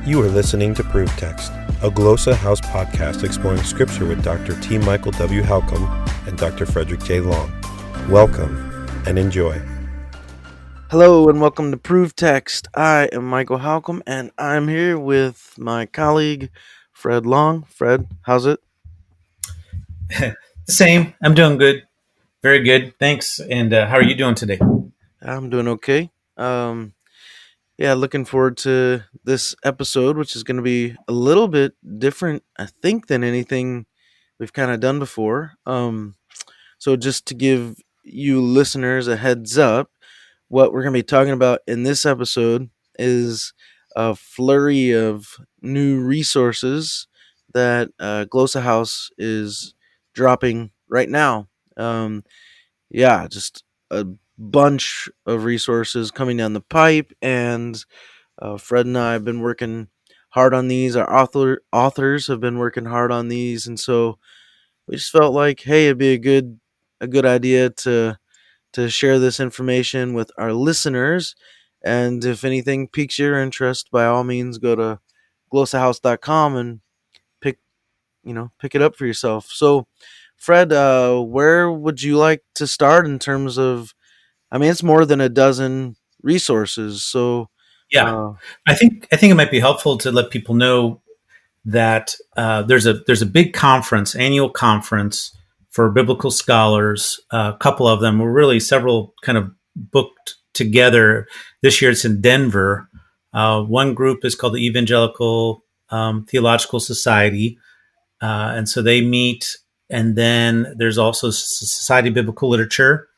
You are listening to ProveText, a Glossa House podcast exploring scripture with Dr. T. Michael W. Halcomb and Dr. Frederick J. Long. Welcome and enjoy. Hello and welcome to ProveText. I am Michael Halcomb and I'm here with my colleague Fred Long. Fred, how's it? Same. I'm doing good. Very good. Thanks. And how are you doing today? I'm doing okay. Looking forward to this episode, which is going to be a little bit different, I think, than anything we've kind of done before. So just to give you listeners a heads up, what we're going to be talking about in this episode is a flurry of new resources that Glossa House is dropping right now. Just a bunch of resources coming down the pipe, and Fred and I have been working hard on these. Our authors have been working hard on these, and so we just felt like, hey, it'd be a good idea to share this information with our listeners. And if anything piques your interest, by all means, go to glossahouse.com and pick it up for yourself. So, Fred, where would you like to start in terms of? I mean, it's more than a dozen resources. So, Yeah, I think it might be helpful to let people know that there's a big conference, annual conference for biblical scholars. A couple of them were really several kind of booked together. This year it's in Denver. One group is called the Evangelical Theological Society, and so they meet. And then there's also Society of Biblical Literature.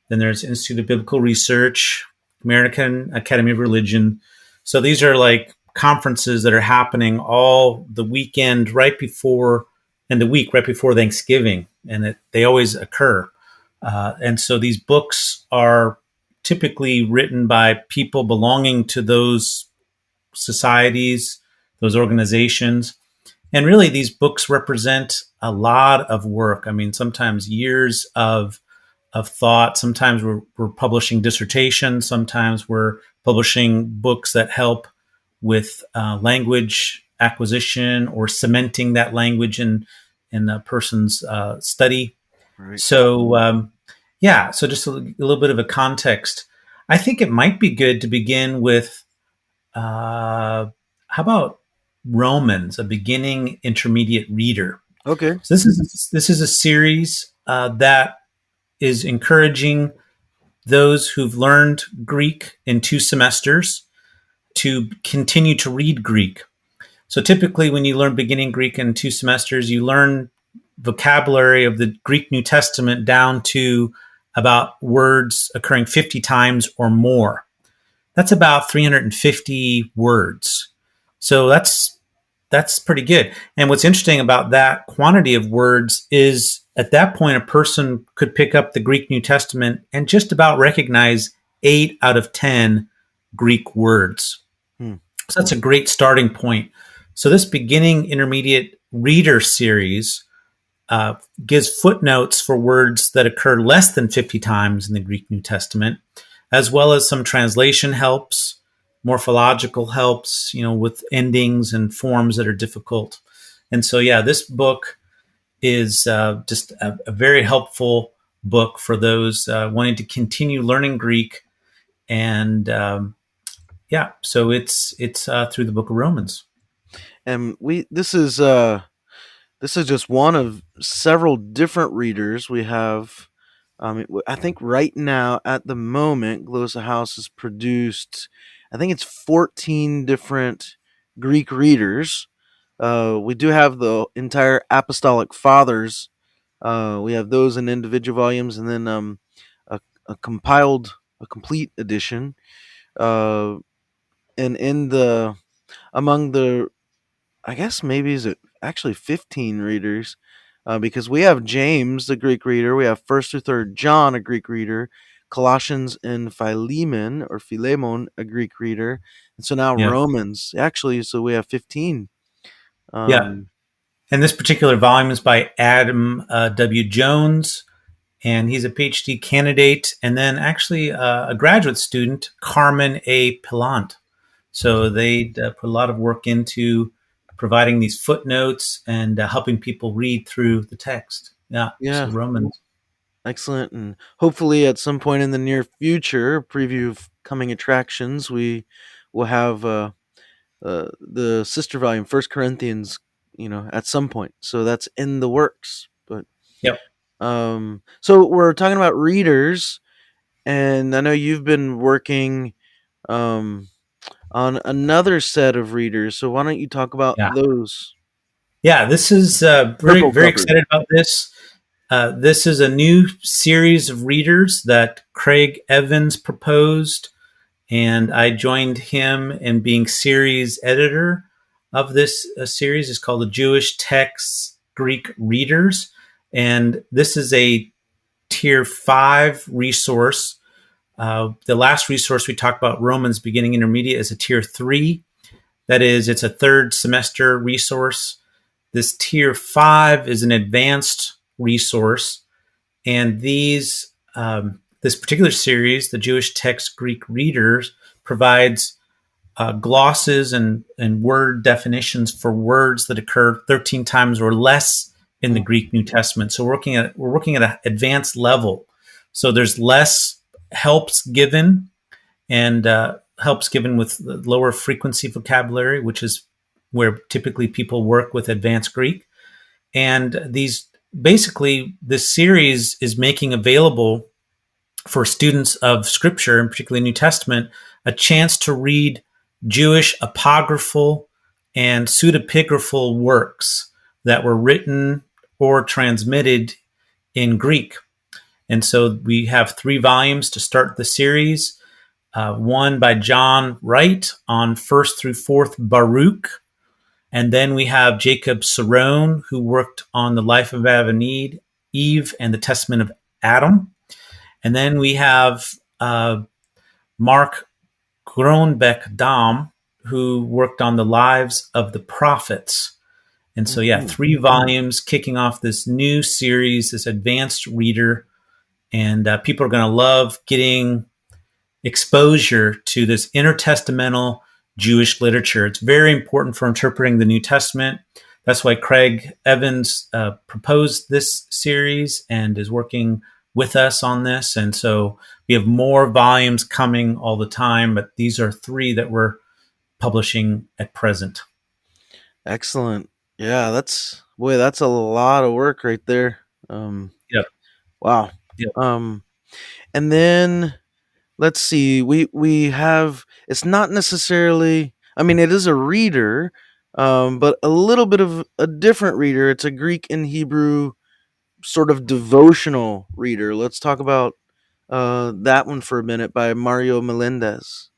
Then there's Institute of Biblical Research, American Academy of Religion. So these are like conferences that are happening all the weekend right before, and the week right before Thanksgiving, and they always occur. And so these books are typically written by people belonging to those societies, those organizations. And really, these books represent a lot of work. I mean, sometimes years of thought. Sometimes we're publishing dissertations. Sometimes we're publishing books that help with language acquisition or cementing that language in a person's study. right. So so just a little bit of a context. I think it might be good to begin with how about Romans, a beginning intermediate reader. Okay. So this is a series that is encouraging those who've learned Greek in 2 semesters to continue to read Greek. So typically when you learn beginning Greek in 2 semesters, you learn vocabulary of the Greek New Testament down to about words occurring 50 times or more. That's about 350 words. So that's pretty good. And what's interesting about that quantity of words is at that point, a person could pick up the Greek New Testament and just about recognize 8 out of 10 Greek words. So that's a great starting point. So this beginning intermediate reader series gives footnotes for words that occur less than 50 times in the Greek New Testament, as well as some translation helps, morphological helps, with endings and forms that are difficult. And so, this book is just a very helpful book for those wanting to continue learning Greek. And so it's through the book of Romans. And this is just one of several different readers we have. I think right now, at the moment, Glossa House has produced, I think it's 14 different Greek readers. We do have the entire Apostolic Fathers. We have those in individual volumes, and then a complete edition. And among the, I guess maybe is it actually 15 readers, because we have James, the Greek reader. We have 1st through 3rd John, a Greek reader. Colossians and Philemon, a Greek reader. And so now Romans, actually, so we have 15. And this particular volume is by Adam W. Jones, and he's a PhD candidate, and then actually a graduate student, Carmen A. Pillant. So they put a lot of work into providing these footnotes and helping people read through the text. Yeah. So Yeah, Romans. excellent. And hopefully, at some point in the near future, a preview of coming attractions, we will have the sister volume, First Corinthians, at some point. So that's in the works. But Yep. so we're talking about readers, and I know you've been working um, on another set of readers. So why don't you talk about Yeah. those? Yeah. This is very, Purple very cover. excited about this. This is a new series of readers that Craig Evans proposed, and I joined him in being series editor of this series. It's called the Jewish Texts Greek Readers, and this is a tier 5 resource. The last resource we talked about, Romans Beginning Intermediate, is a tier 3. That is, it's a third semester resource. This tier 5 is an advanced resource, and this particular series, the Jewish Text Greek Readers, provides glosses and word definitions for words that occur 13 times or less in the Greek New Testament. So we're working at an advanced level. So there's less helps given, and helps given with lower frequency vocabulary, which is where typically people work with advanced Greek. And these basically, this series is making available for students of Scripture, and particularly New Testament, a chance to read Jewish apocryphal and pseudepigraphal works that were written or transmitted in Greek. And so we have 3 volumes to start the series. One by John Wright on 1st through 4th Baruch. And then we have Jacob Cerrone, who worked on the life of Adam and Eve and the Testament of Adam. And then we have Mark Groenbeck Dam, who worked on the lives of the prophets. And so, yeah, 3 volumes kicking off this new series, this advanced reader. And people are going to love getting exposure to this intertestamental Jewish literature. It's very important for interpreting the New Testament. That's why Craig Evans proposed this series and is working with us on this. And so we have more volumes coming all the time, but these are 3 that we're publishing at present. Excellent. Yeah, that's a lot of work right there. Yep. Wow. Yep. And then let's see. We have, it's not necessarily, I mean, it is a reader, but a little bit of a different reader. It's a Greek and Hebrew sort of devotional reader. Let's talk about that one for a minute, by Mario Melendez.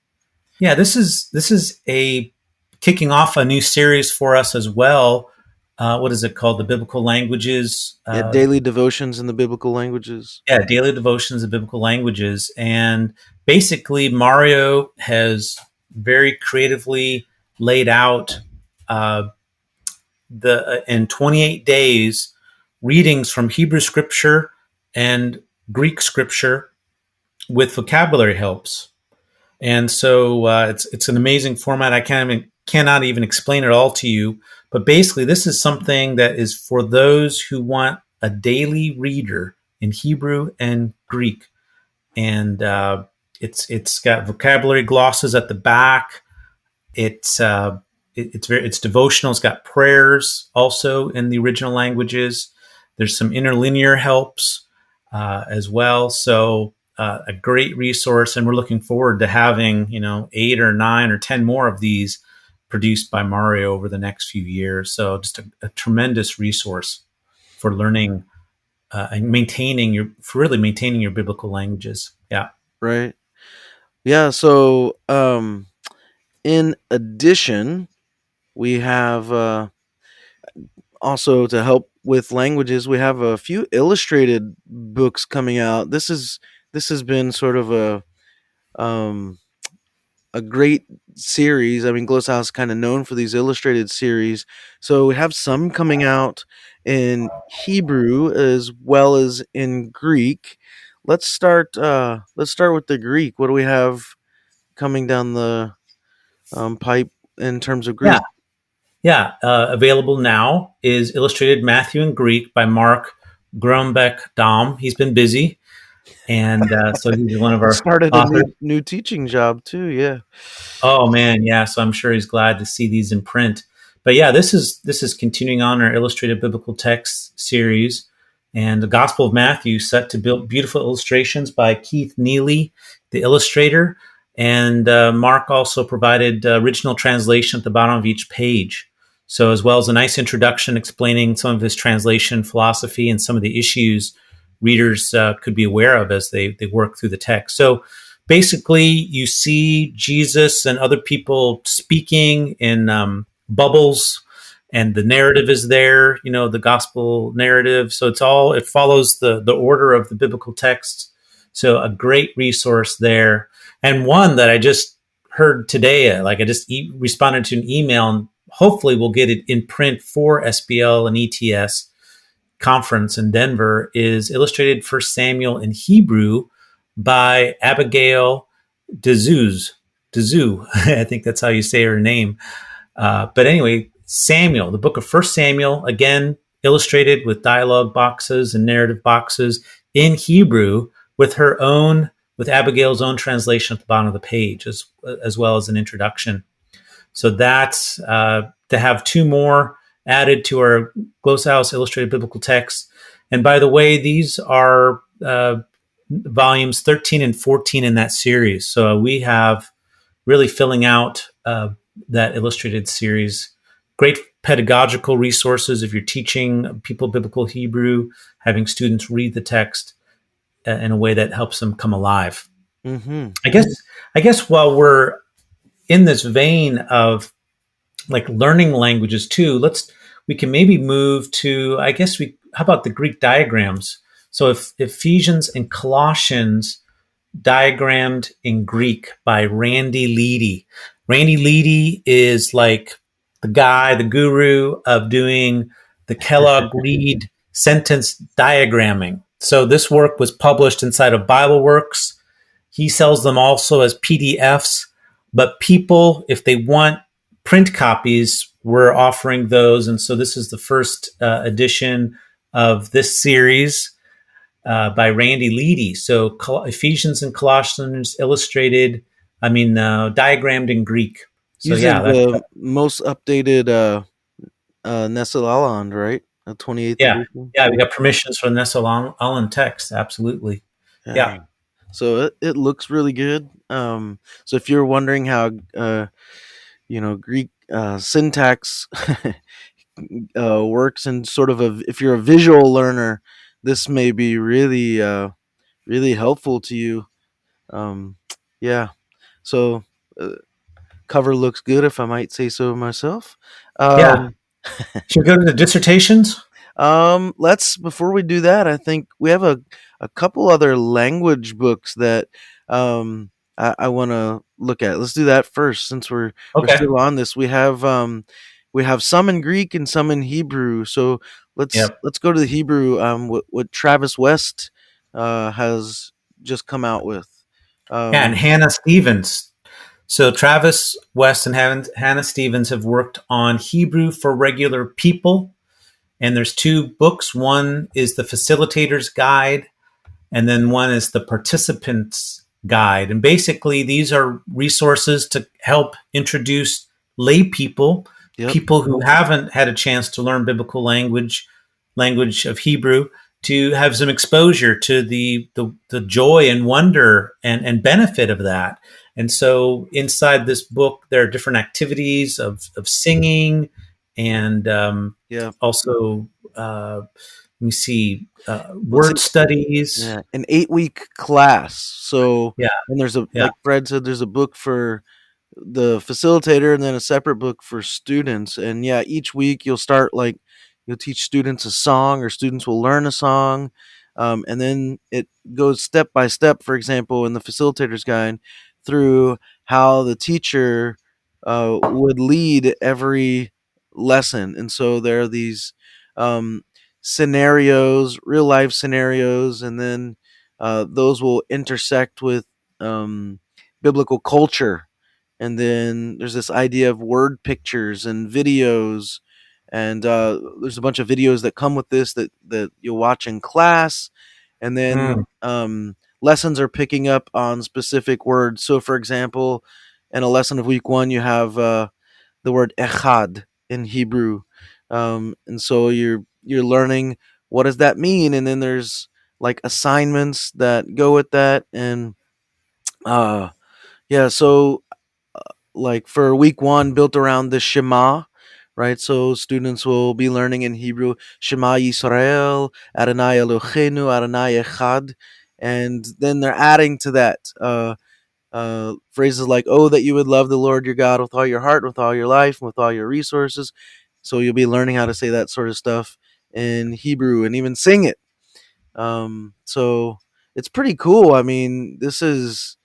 Yeah, this is a kicking off a new series for us as well. What is it called? The Biblical Languages. Yeah, daily devotions in the biblical languages. Yeah, daily devotions of biblical languages. And basically, Mario has very creatively laid out the in 28 days readings from Hebrew scripture and Greek scripture with vocabulary helps. And so it's an amazing format. I cannot even explain it all to you. But basically, this is something that is for those who want a daily reader in Hebrew and Greek. And it's got vocabulary glosses at the back. It's devotional. It's got prayers also in the original languages. There's some interlinear helps as well. So a great resource, and we're looking forward to having 8 or 9 or 10 more of these produced by Mario over the next few years. So just a tremendous resource for learning and maintaining your biblical languages. Yeah. Right. Yeah. So, in addition, we have also, to help with languages, we have a few illustrated books coming out. This has been sort of um, a great series. I mean, Glossow is kind of known for these illustrated series. So we have some coming out in Hebrew as well as in Greek. Let's start. Let's start with the Greek. What do we have coming down pipe in terms of Yeah, Greek. yeah. Available now is Illustrated Matthew in Greek by Mark Grombeck Dom. He's been busy, and so he's one of He our started a authors. new teaching job too. Yeah. Oh man, yeah. So I'm sure he's glad to see these in print. But yeah, this is continuing on our illustrated biblical text series, and the Gospel of Matthew set to build beautiful illustrations by Keith Neely, the illustrator, and Mark also provided original translation at the bottom of each page. So as well as a nice introduction explaining some of his translation philosophy and some of the issues readers could be aware of as they work through the text. So basically you see Jesus and other people speaking in bubbles, and the narrative is there, the gospel narrative. So it follows the order of the biblical text. So a great resource there. And one that I just heard today, like I just responded to an email, and hopefully we'll get it in print for SBL and ETS conference in Denver, is Illustrated First Samuel in Hebrew by Abigail Dezu. I think that's how you say her name. But anyway, Samuel, the book of First Samuel, again illustrated with dialogue boxes and narrative boxes in Hebrew with Abigail's own translation at the bottom of the page, as well as an introduction. So that's to have two more added to our Glossaus Illustrated Biblical Text. And by the way, these are volumes 13 and 14 in that series. So we have really filling out that illustrated series. Great pedagogical resources if you're teaching people biblical Hebrew, having students read the text in a way that helps them come alive. Mm-hmm. I guess while we're in this vein of like learning languages too, we can maybe move to, how about the Greek diagrams? So if Ephesians and Colossians diagrammed in Greek by Randy Leedy. Randy Leedy is like the guru of doing the Kellogg Reed sentence diagramming. So this work was published inside of BibleWorks. He sells them also as PDFs, but people, if they want print copies, we're offering those. And so this is the first edition of this series by Randy Leedy. So Ephesians and Colossians illustrated, diagrammed in Greek. So Using yeah, the most updated Nestle-Aland, right? A 28th yeah, edition. yeah. We got permissions from Nessa Allen text. Absolutely. Yeah. Yeah, So it looks really good. So if you're wondering how Greek syntax works, and sort of if you're a visual learner, this may be really helpful to you. Um, yeah. So uh, cover looks good, if I might say so myself. yeah. Um, Should we go to the dissertations? let's before we do that, I think we have a couple other language books that I want to look at. Let's do that first, since we're Okay. still on this. We have some in Greek and some in Hebrew. So Yep. let's go to the Hebrew. What Travis West has just come out with. Yeah, and Um, Hannah Stevens. So Travis West and Hannah Stevens have worked on Hebrew for regular people, and there's two books. One is the Facilitator's Guide, and then one is the Participant's Guide. And basically, these are resources to help introduce lay people, yep. people who haven't had a chance to learn biblical language of Hebrew, to have some exposure to the joy and wonder and benefit of that. And so inside this book, there are different activities of singing and Yeah. also, let me see, What's word studies. Yeah, an 8-week class. So, Yeah, and there's yeah, like Fred said, there's a book for the facilitator and then a separate book for students. And yeah, each week you'll teach students a song, or students will learn a song. And then it goes step by step, for example, in the facilitator's guide, through how the teacher would lead every lesson. And so there are these um, scenarios, real life scenarios, and then those will intersect with biblical culture. and then there's this idea of word pictures and videos, and there's a bunch of videos that come with this that you'll watch in class, and then Mm. lessons are picking up on specific words. So, for example, in a lesson of week one, you have the word echad in Hebrew, and so you're learning what does that mean, and then there's like assignments that go with that, and uh, yeah, so like for week one, built around the Shema, right? So students will be learning in Hebrew Shema Yisrael, Adonai Eloheinu, Adonai Echad, and then they're adding to that phrases like, "Oh, that you would love the Lord your God with all your heart, with all your life, and with all your resources." So you'll be learning how to say that sort of stuff in Hebrew and even sing it. So it's pretty cool. I mean, this is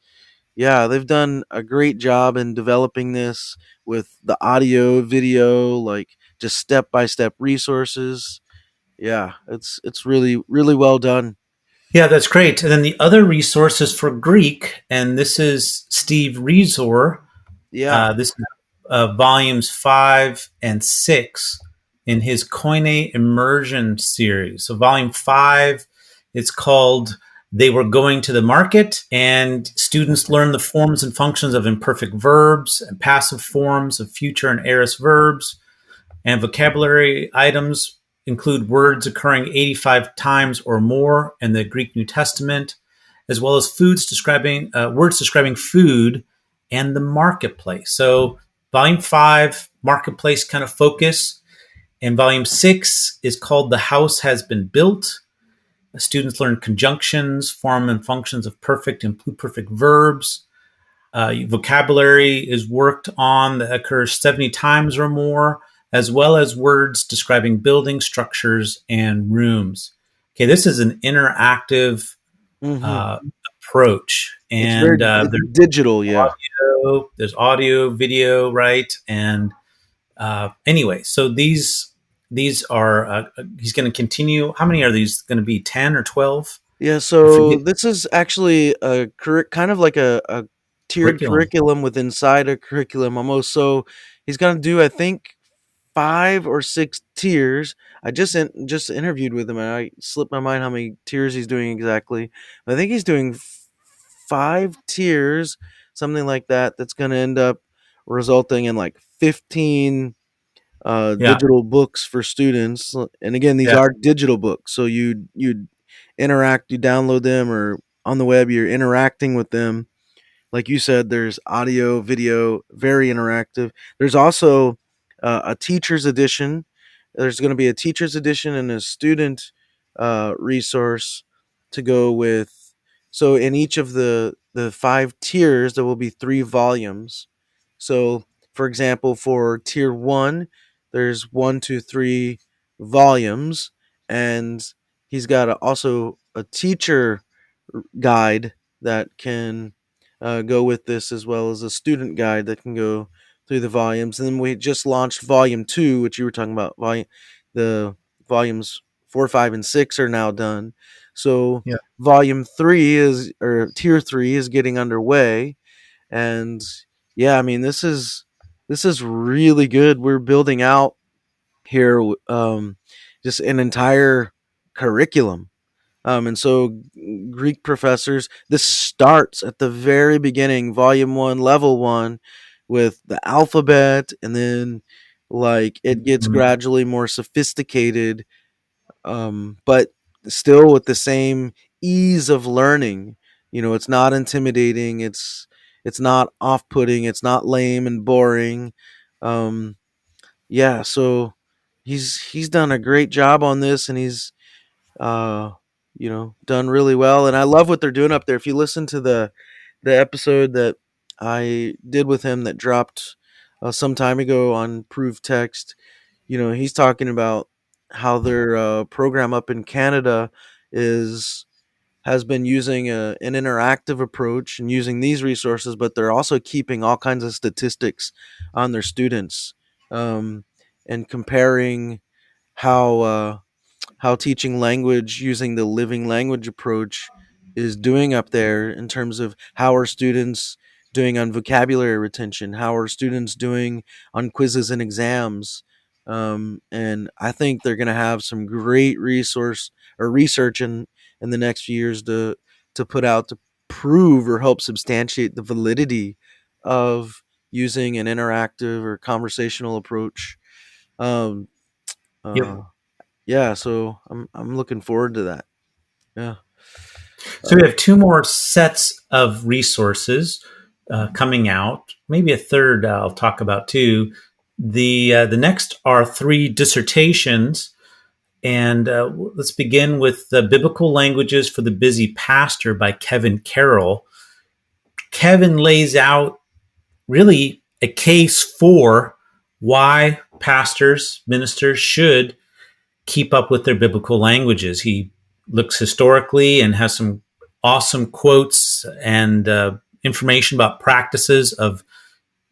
yeah, they've done a great job in developing this with the audio, video, like just step by step resources. Yeah, it's really well done. Yeah, that's great. And then the other resources for Greek, and this is Steve Rezor. Yeah. This is volumes 5 and 6 in his Koine Immersion series. So, volume 5, it's called They Were Going to the Market, and students learn the forms and functions of imperfect verbs and passive forms of future and aorist verbs. And vocabulary items include words occurring 85 times or more in the Greek New Testament, as well as words describing food and the marketplace. So, volume 5, marketplace kind of focus, and volume 6 is called The House Has Been Built. Students learn conjunctions, form and functions of perfect and pluperfect verbs. Vocabulary is worked on that occurs 70 times or more, as well as words describing buildings, structures, and rooms. Okay, this is an interactive Hmm. uh, approach, It's very and it's digital. Yeah. there's audio, video, right? And anyway, so these are he's going to continue. How many are these going to be? 10 or 12? Yeah, I so forget. this is actually a kind of like a tiered Curriculum. curriculum with inside a curriculum almost. So he's gonna do, I think, 5 or 6 tiers. I just interviewed with him, and I slipped my mind how many tiers he's doing exactly. I think he's doing 5 tiers, something like that. That's gonna end up resulting in like 15 Yeah, digital books for students. And again, these yeah, are digital books, so you interact, you download them, or on the web you're interacting with them. Like you said, there's audio, video, very interactive. There's also a teacher's edition. There's going to be a teacher's edition and a student resource to go with. So in each of the 5 tiers, there will be 3 volumes. So, for example, for tier one, there's 1, 2, 3 volumes, and he's got also a teacher guide that can go with this, as well as a student guide that can go through the volumes. And then we just launched volume two, which you were talking about. The volumes 4, 5, and 6 are now done. So yeah. volume three is, or tier three, is getting underway. And yeah, I mean, this is really good. We're building out here just an entire curriculum, and so Greek professors, this starts at the very beginning, volume one, level one, with the alphabet, and then like it gets Mhm. gradually more sophisticated, but still with the same ease of learning. It's not intimidating. It's not off-putting. It's not lame and boring. Um, yeah, so he's done a great job on this, and he's uh, done really well. And I love what they're doing up there. If you listen to the episode that I did with him that dropped some time ago on ProveText, he's talking about how their program up in Canada is has been using an interactive approach and using these resources, but they're also keeping all kinds of statistics on their students, and comparing how how teaching language using the living language approach is doing up there in terms of how are students doing on vocabulary retention? How are students doing on quizzes and exams? And I think they're going to have some great resource or research in the next few years to put out to prove or help substantiate the validity of using an interactive or conversational approach. Um, Yep. uh, yeah, so I'm looking forward to that. Yeah. So we have two more sets of resources coming out. Maybe a third I'll talk about too. The next are 3 dissertations, and let's begin with the Biblical Languages for the Busy Pastor by Kevin Carroll. Kevin lays out really a case for why pastors, ministers should keep up with their biblical languages. He looks historically and has some awesome quotes and information about practices of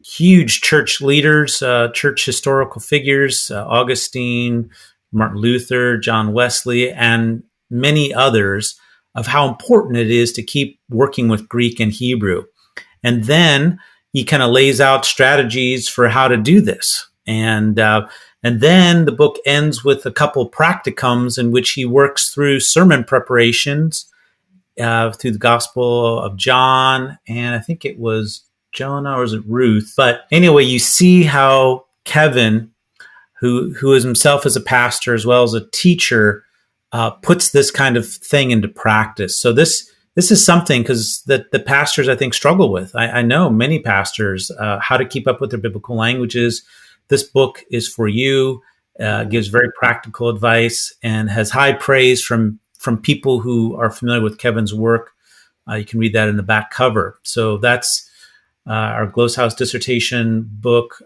huge church leaders, church historical figures, Augustine, Martin Luther, John Wesley, and many others, of how important it is to keep working with Greek and Hebrew. And then he kind of lays out strategies for how to do this. And then the book ends with a couple practicums in which he works through sermon preparations through the Gospel of John, and I think it was Jonah or was it Ruth? But anyway, you see how Kevin, who is himself as a pastor as well as a teacher, puts this kind of thing into practice. So this is something because the pastors I think struggle with. I know many pastors how to keep up with their biblical languages. This book is for you. Gives very practical advice and has high praise from people who are familiar with Kevin's work. You can read that in the back cover. So that's our Gloshouse dissertation book,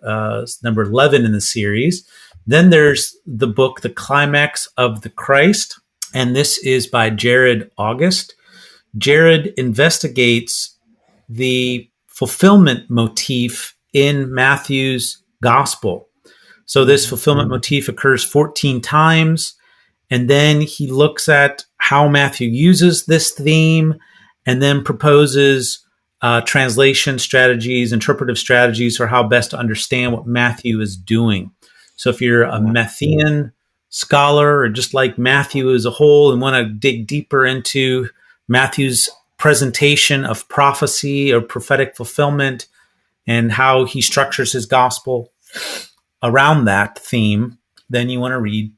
number 11 in the series. Then there's the book, The Climax of the Christ, and this is by Jared August. Jared investigates the fulfillment motif in Matthew's gospel. So this fulfillment motif occurs 14 times. And then he looks at how Matthew uses this theme and then proposes translation strategies, interpretive strategies for how best to understand what Matthew is doing. So if you're a Matthean scholar or just like Matthew as a whole and want to dig deeper into Matthew's presentation of prophecy or prophetic fulfillment and how he structures his gospel around that theme, then you want to read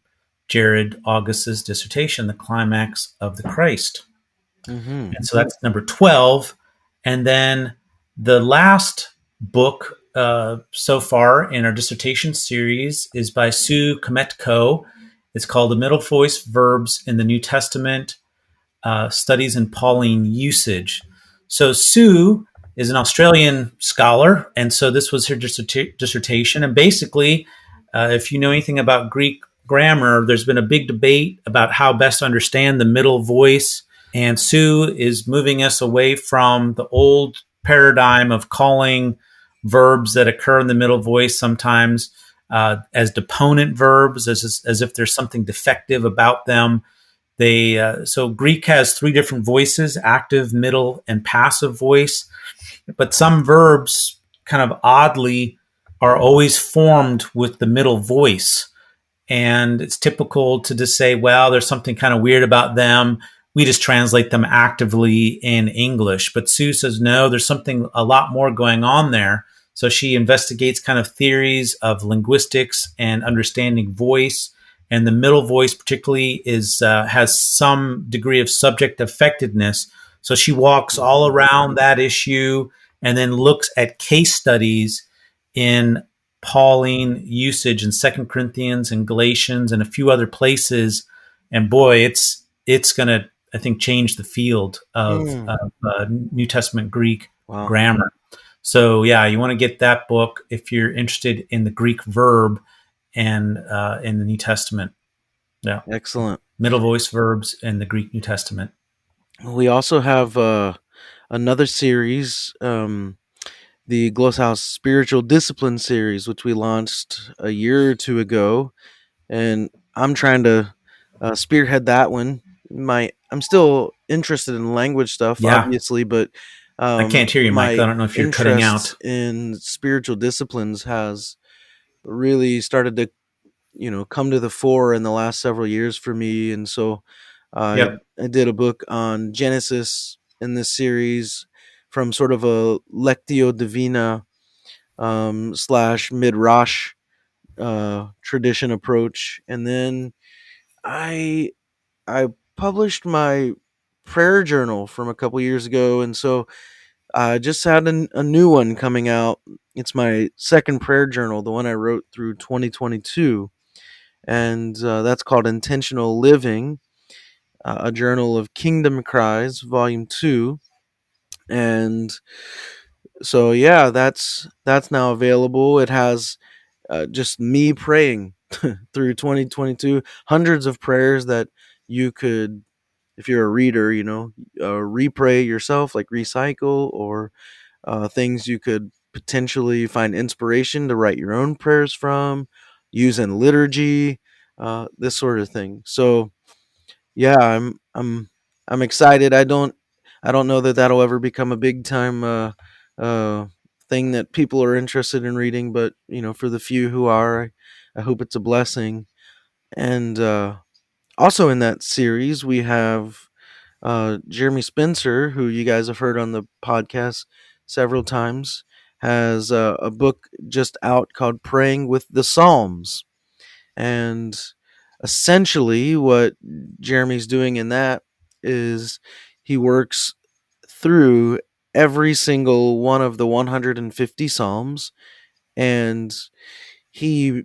Jared August's dissertation, The Climax of the Christ. Mm-hmm. And so that's number 12. And then the last book so far in our dissertation series is by Sue Kometko. It's called The Middle Voice Verbs in the New Testament, Studies in Pauline Usage. So Sue is an Australian scholar, and so this was her dissertation. And basically, if you know anything about Greek grammar, there's been a big debate about how best to understand the middle voice. And Sue is moving us away from the old paradigm of calling verbs that occur in the middle voice sometimes as deponent verbs, as if there's something defective about them. So Greek has 3 different voices: active, middle, and passive voice. But some verbs kind of oddly are always formed with the middle voice. And it's typical to just say, well, there's something kind of weird about them. We just translate them actively in English. But Sue says, no, there's something a lot more going on there. So she investigates kind of theories of linguistics and understanding voice. And the middle voice particularly has some degree of subject affectedness. So she walks all around that issue and then looks at case studies in Pauline usage in 2 Corinthians and Galatians and a few other places. And boy, it's going to, I think, change the field of New Testament Greek grammar. So yeah, you want to get that book if you're interested in the Greek verb and in the New Testament. Yeah. Excellent. Middle voice verbs in the Greek New Testament. We also have another series, the Gloshouse Spiritual Discipline series, which we launched a year or 2 ago. And I'm trying to spearhead that one. I'm still interested in language stuff, obviously, but I can't hear you, Michael. I My don't know if you're cutting out. interest in spiritual disciplines has really started to, come to the fore in the last several years for me. And so I Yep. I did a book on Genesis in this series from sort of a Lectio Divina slash Midrash tradition approach. And then I I published my prayer journal from a couple years ago, and so I just had a new one coming out. It's my second prayer journal, the one I wrote through 2022, and that's called Intentional Living, a journal of Kingdom Cries, Volume 2. And so, yeah, that's now available. It has just me praying through 2022, hundreds of prayers that you could, if you're a reader, repray yourself, like recycle, or things you could potentially find inspiration to write your own prayers from, use in liturgy, this sort of thing. So yeah, I'm excited. I don't know that that'll ever become a big time uh, thing that people are interested in reading, but for the few who are, I hope it's a blessing. And also in that series, we have Jeremy Spencer, who you guys have heard on the podcast several times, has a book just out called Praying with the Psalms. And essentially, what Jeremy's doing in that is he works through every single one of the 150 Psalms, and he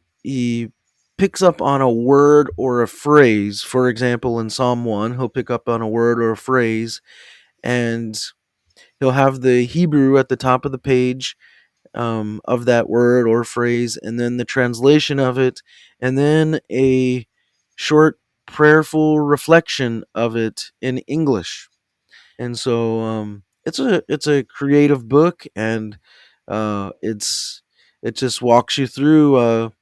picks up on a word or a phrase. For example, in Psalm 1, he'll pick up on a word or a phrase, and he'll have the Hebrew at the top of the page of that word or phrase, and then the translation of it, and then a short prayerful reflection of it in English. And so it's a creative book, and it just walks you through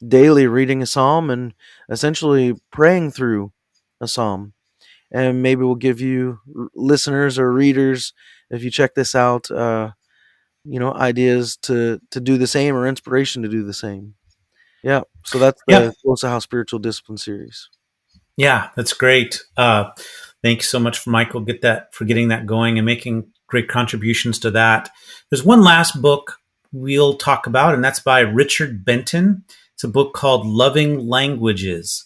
daily reading a psalm and essentially praying through a psalm. And maybe we'll give you listeners or readers, if you check this out, ideas to do the same, or inspiration to do the same. Yeah, so that's Yeah. the Closer House Spiritual Discipline series. Yeah, that's great. Thank you so much for Michael for getting that going and making great contributions to that. There's one last book we'll talk about, and that's by Richard Benton. It's a book called Loving Languages.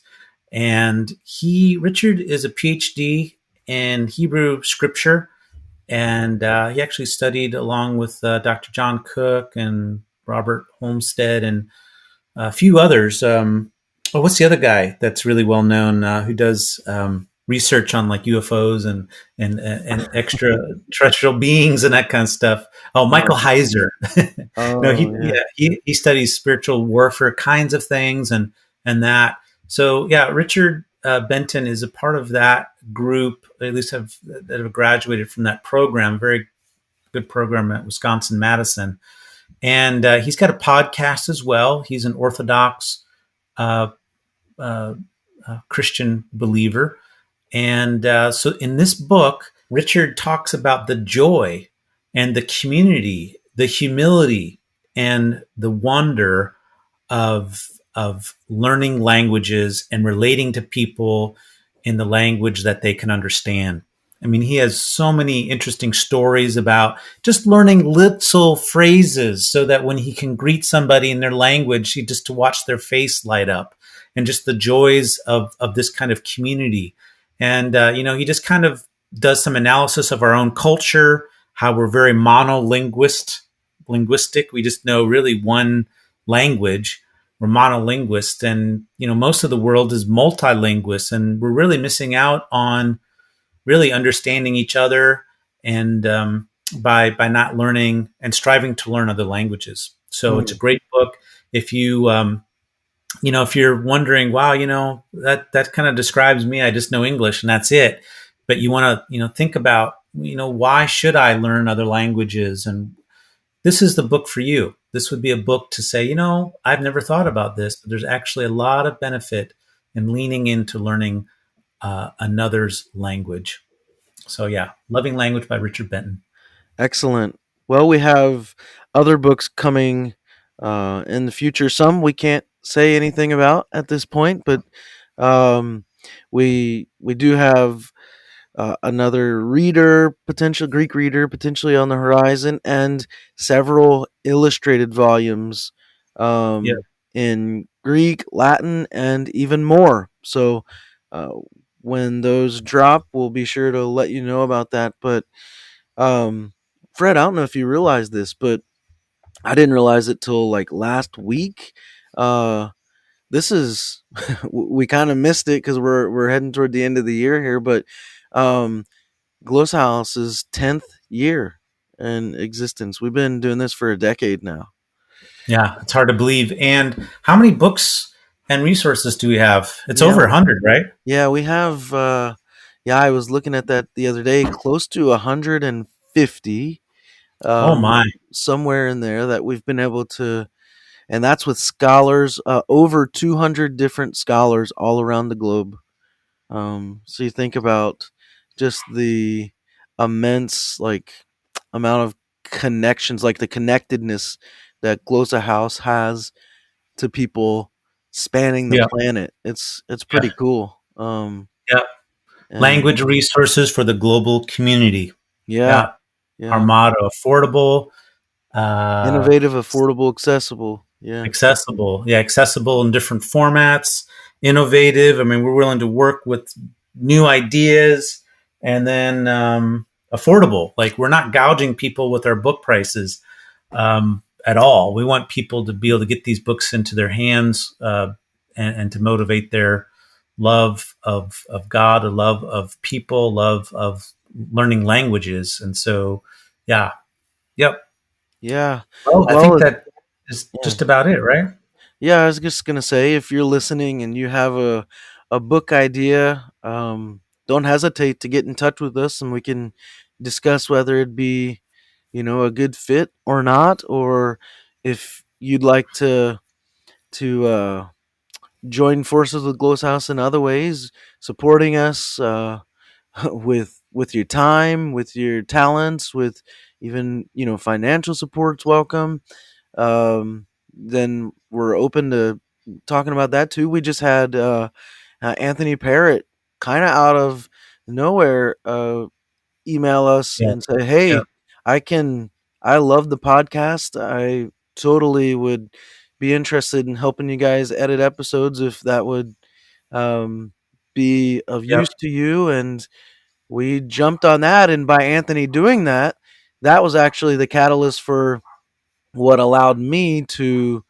And Richard is a PhD in Hebrew scripture, and he actually studied along with Dr. John Cook and Robert Olmsted and a few others. What's the other guy that's really well known who does research on like UFOs and extraterrestrial beings and that kind of stuff? Oh, Michael Heiser. No, Oh yeah. he studies spiritual warfare kinds of things and that. So yeah, Richard Benton is a part of that group. At least that have graduated from that program. Very good program at Wisconsin Madison. And he's got a podcast as well. He's an Orthodox uh, Christian believer. And so in this book, Richard talks about the joy and the community, the humility, and the wonder of learning languages and relating to people in the language that they can understand. I mean, he has so many interesting stories about just learning little phrases so that when he can greet somebody in their language, he just to watch their face light up, and just the joys of this kind of community. And, he just kind of does some analysis of our own culture, how we're very linguistic. We just know really one language. We're monolinguist, and, most of the world is multilinguist, and we're really missing out on really understanding each other, and by not learning and striving to learn other languages. So it's a great book. If if you're wondering, wow, that kind of describes me. I just know English and that's it. But you want to, think about, why should I learn other languages? And this is the book for you. This would be a book to say, I've never thought about this, but there's actually a lot of benefit in leaning into learning another's language. So yeah, Loving Language by Richard Benton. Excellent. Well, we have other books coming in the future. Some we can't say anything about at this point, but um, we do have another reader, potential Greek reader, potentially on the horizon, and several illustrated volumes Yeah. in Greek, Latin, and even more. So uh, when those drop, we'll be sure to let you know about that. But um, Fred, I don't know if you realize this, but I didn't realize it till like last week. Uh, this is we kind of missed it because we're heading toward the end of the year here, but um, House's 10th year in existence. We've been doing this for a decade now. Yeah, it's hard to believe. And how many books and resources do we have? It's Yeah, over 100, right? yeah, we have. Yeah, I was looking at that the other day. Close to 150, Oh my. somewhere in there that we've been able to, and that's with scholars, over 200 different scholars all around the globe. So you think about just the immense amount of connections, like the connectedness that Glossa House has to people spanning the Yeah. planet. It's Yeah. pretty cool. Yeah. And Language resources for the global community. yeah, Yeah. Our yeah, motto: affordable, uh, innovative, affordable, accessible. Yeah, accessible. Yeah. Accessible in different formats, innovative. I mean, we're willing to work with new ideas, and then affordable. Like, we're not gouging people with our book prices at all. We want people to be able to get these books into their hands, and to motivate their love of God, a love of people, love of learning languages. And so, yeah, yep. yeah. Well, I Well, think that is yeah. just about it, right? Yeah, I was just gonna say, if you're listening and you have a book idea, don't hesitate to get in touch with us, and we can discuss whether it be, a good fit or not, or if you'd like to join forces with Gloss House in other ways, supporting us with your time, with your talents, with even financial support's welcome. Then we're open to talking about that too. We just had Anthony Parrott kind of out of nowhere email us Yeah, and say, yeah, "Hey, I can. I love the podcast. I totally would be interested in helping you guys edit episodes if that would um, be of yep, use to you." And we jumped on that, and by Anthony doing that, that was actually the catalyst for what allowed me to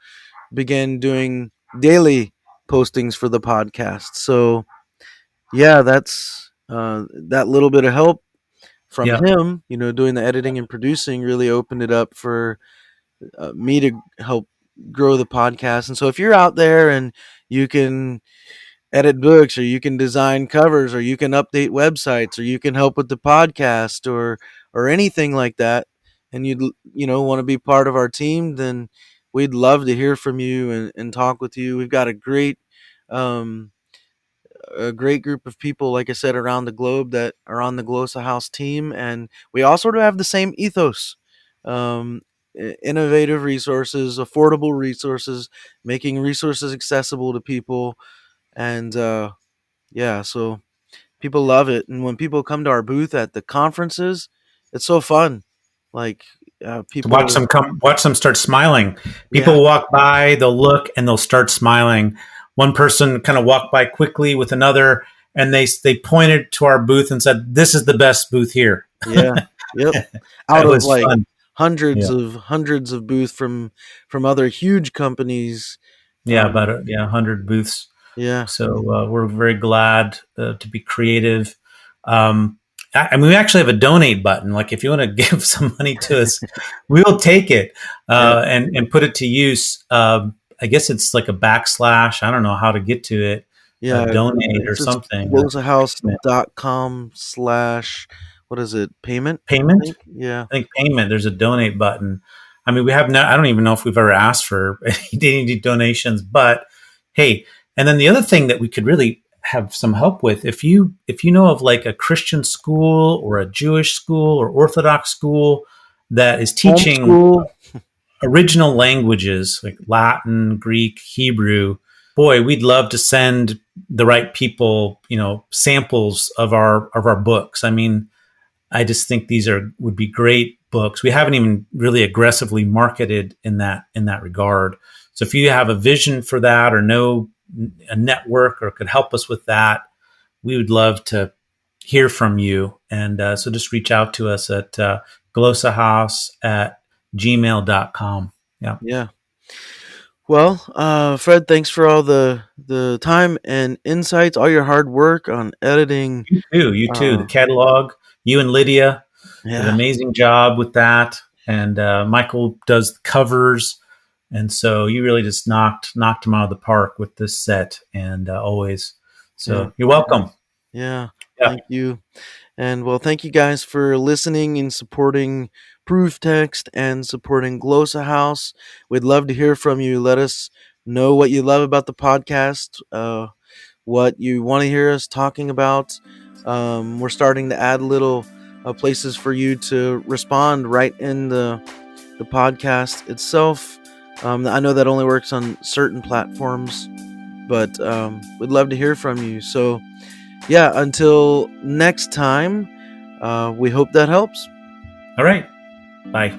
begin doing daily postings for the podcast. So yeah, that's that little bit of help from yeah. him. Doing the editing and producing really opened it up for me to help grow the podcast. And so if you're out there and you can edit books, or you can design covers, or you can update websites, or you can help with the podcast, or anything like that, and you'd want to be part of our team, then we'd love to hear from you and talk with you. We've got um, a great group of people, like I said, around the globe that are on the Glossa House team, and we all sort of have the same ethos. Um, Innovative resources, affordable resources, making resources accessible to people, and yeah, so people love it. And when people come to our booth at the conferences, it's so fun. Like To watch people, them come, watch them start smiling. People yeah, will walk by, they'll look, and they'll start smiling. One person kind of walked by quickly with another, and they pointed to our booth and said, "This is the best booth here." yeah, yep. Out That of was like fun. hundreds Yeah. of hundreds of booths from other huge companies. Yeah, Um, about 100 booths. yeah, So we're very glad to be creative. Um, and we actually have a donate button. Like, if you want to give some money to us, we'll take it yeah, and put it to use. I guess it's like a backslash. I don't know how to get to it. yeah. Donate or It's just something. glosahouse.com/ what is it? Payment, I Payment. think. Yeah, I think payment. There's a donate button. I mean, we have no. I don't even know if we've ever asked for any donations, but hey. And then the other thing that we could really have some help with, if you know of like a Christian school or a Jewish school or Orthodox school, that is teaching Homeschool. original languages like Latin, Greek, Hebrew, boy, we'd love to send the right people, samples of our books. I mean, I just think these would be great books. We haven't even really aggressively marketed in that regard. So if you have a vision for that or know a network or could help us with that, we would love to hear from you. And so just reach out to us at glossahouse@gmail.com. Yeah. Yeah. Well, Fred, thanks for all the time and insights, all your hard work on editing. You too. The Uh, catalog, you and Lydia did an yeah, amazing job with that. And Michael does the covers. And so you really just knocked him out of the park with this set and always. yeah, So you're welcome. yeah. Yeah. Thank you. And well, thank you guys for listening and supporting ProveText and supporting Glossa House. We'd love to hear from you. Let us know what you love about the podcast, what you want to hear us talking about. We're starting to add little places for you to respond right in the podcast itself. I know that only works on certain platforms, but we'd love to hear from you. So, yeah, until next time, we hope that helps. All right. Bye.